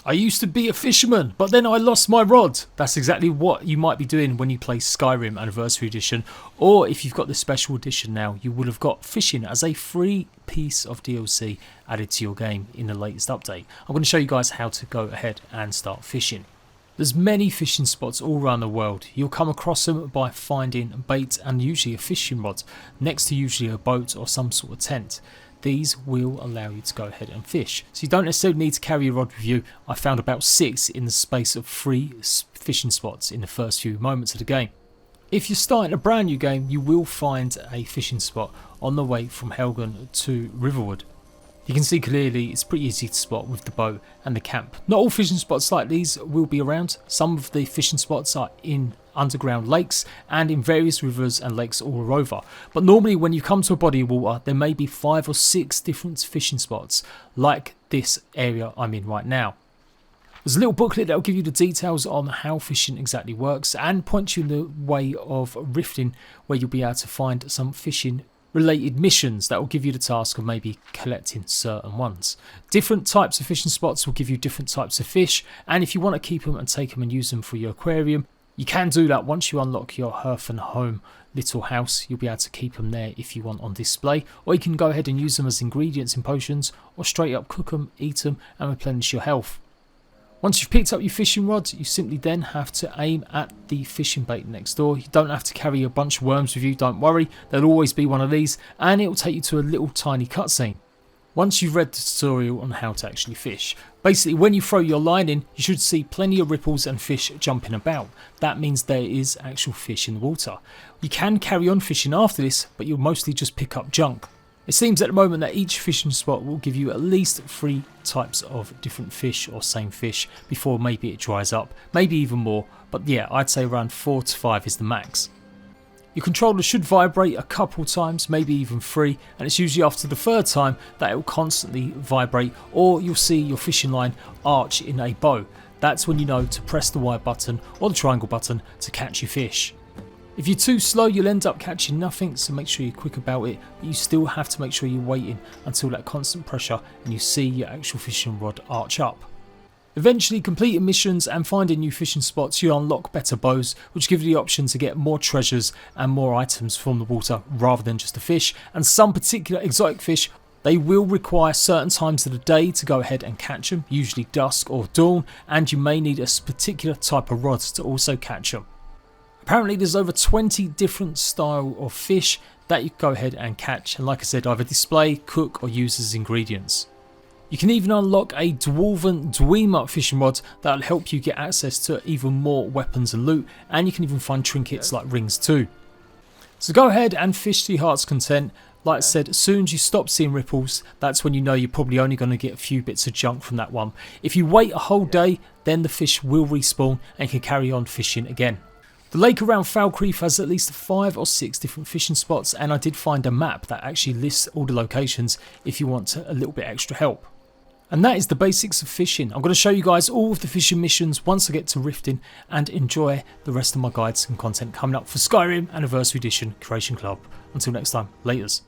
I used to be a fisherman, but then I lost my rod. That's exactly what you might be doing when you play Skyrim Anniversary Edition, or if you've got the special edition now, you would have got fishing as a free piece of DLC added to your game in the latest update. I'm going to show you guys how to go ahead and start fishing. There's many fishing spots all around the world. You'll come across them by finding bait and usually a fishing rod next to usually a boat or some sort of tent. These will allow you to go ahead and fish. So you don't necessarily need to carry a rod with you. I found about 6 in the space of 3 fishing spots in the first few moments of the game. If you're starting a brand new game, you will find a fishing spot on the way from Helgen to Riverwood. You can see clearly it's pretty easy to spot with the boat and the camp. Not all fishing spots like these will be around. Some of the fishing spots are in underground lakes and in various rivers and lakes all over. But normally when you come to a body of water, there may be 5 or 6 different fishing spots like this area I'm in right now. There's a little booklet that will give you the details on how fishing exactly works and point you in the way of rifting, where you'll be able to find some fishing related missions that will give you the task of maybe collecting certain ones. Different types of fishing spots will give you different types of fish, and if you want to keep them and take them and use them for your aquarium, you can do that once you unlock your hearth and home little house. You'll be able to keep them there if you want on display, or you can go ahead and use them as ingredients in potions, or straight up cook them, eat them and replenish your health. Once you've picked up your fishing rod, you simply then have to aim at the fishing bait next door. You don't have to carry a bunch of worms with you, don't worry, there'll always be one of these, and it will take you to a little tiny cutscene. Once you've read the tutorial on how to actually fish, basically when you throw your line in, you should see plenty of ripples and fish jumping about. That means there is actual fish in the water. You can carry on fishing after this, but you'll mostly just pick up junk. It seems at the moment that each fishing spot will give you at least 3 types of different fish or same fish before maybe it dries up, maybe even more, but yeah, I'd say around 4 to 5 is the max. Your controller should vibrate a couple times, maybe even 3, and it's usually after the 3rd time that it will constantly vibrate, or you'll see your fishing line arch in a bow. That's when you know to press the Y button or the triangle button to catch your fish. If you're too slow, you'll end up catching nothing, so make sure you're quick about it, but you still have to make sure you're waiting until that constant pressure and you see your actual fishing rod arch up. Eventually, completing missions and finding new fishing spots, you unlock better bows, which give you the option to get more treasures and more items from the water rather than just a fish, and some particular exotic fish, they will require certain times of the day to go ahead and catch them, usually dusk or dawn, and you may need a particular type of rod to also catch them. Apparently there's over 20 different style of fish that you can go ahead and catch, and like I said, either display, cook or use as ingredients. You can even unlock a Dwarven Dwemer fishing rod that will help you get access to even more weapons and loot, and you can even find trinkets like rings too. So go ahead and fish to your heart's content. Like I said, as soon as you stop seeing ripples, that's when you know you're probably only going to get a few bits of junk from that one. If you wait a whole day, then the fish will respawn and you can carry on fishing again. The lake around Falkreath has at least 5 or 6 different fishing spots, and I did find a map that actually lists all the locations if you want a little bit extra help. And that is the basics of fishing. I'm going to show you guys all of the fishing missions once I get to rifting, and enjoy the rest of my guides and content coming up for Skyrim Anniversary Edition Creation Club. Until next time, laters.